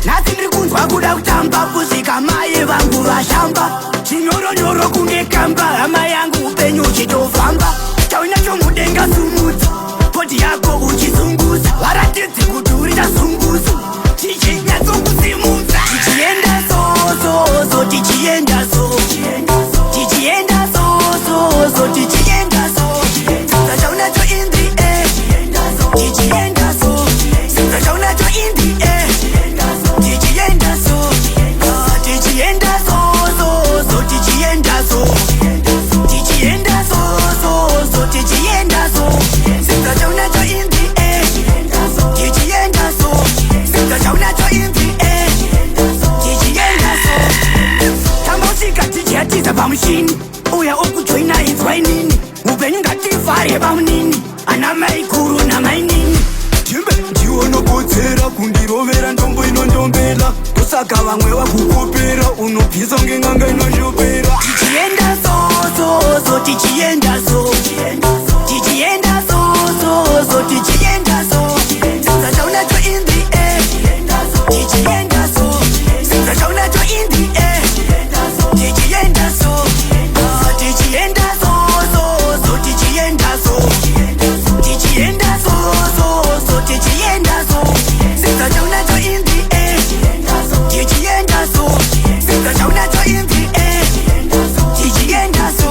Nhasi ndiri kunzwa kuda kutamba kuzvika mai vangu vashamba. Chinyoronyoro kunge kamba, hama yangu upenyu uchitofamba. Chauinacho mudenga sumudza, poti yako uchizunguza. Varatidzi kuti uri chazunguza, chichinyatsokusimudza. Tichienda so, tichienda so, tichienda so, tichienda so. Saka chauinacho in the air, tichienda so. Saka chauinacho in the air, tichienda so. Tichienda so, tichienda so. Tichienda so, tichienda so. Saka chauinacho in the air, tichienda so. Saka chauinacho in the air, tichienda so. Tambosvika tichiatiza pamushini, uya ukujoina inzwa inini. Upenyu ngatifare pamunini, ana mai kuru namai nini. Timbe ndiwo nokodzera kundirovera ndombo inondombela. Tosaka vamwe vakukopera, unobvisa ngeng'anga inoshopera. Tichienda so, tichienda so. Tichienda so, tichienda so. Saka chauinacho in the air, tichienda so. Saka chauinacho in the air, tichienda so. Tichienda so, tichienda so. Tichienda so, tichienda so. Saka chauinacho in the air, tichienda so. Saka chauinacho in the air, tichienda so.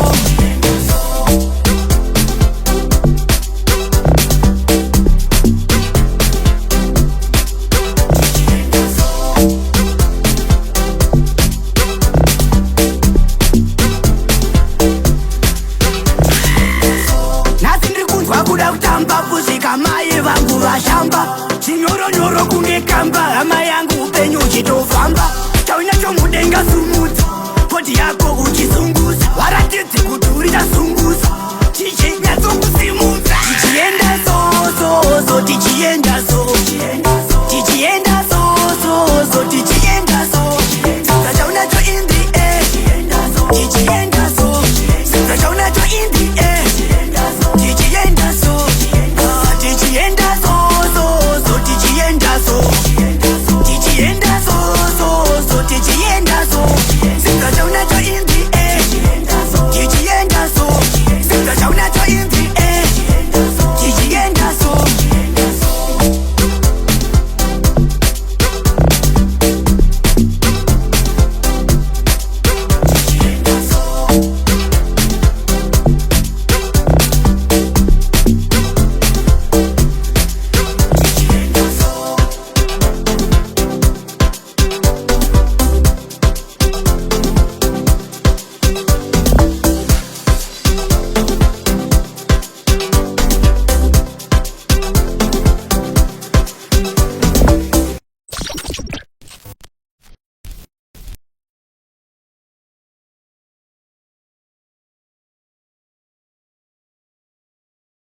Nhasi ndiri kunzwa kuda kutamba kusvika mai vangu vashamba. Chinyoronyoro kunge kamba, hama yangu upenyu uchitofamba. Chauinacho mudenga sumudza, poti yako uchizunguza. Varatidzi kuti uri chazunguza, chichinyatsokusimudza. Tichienda so, tichienda so.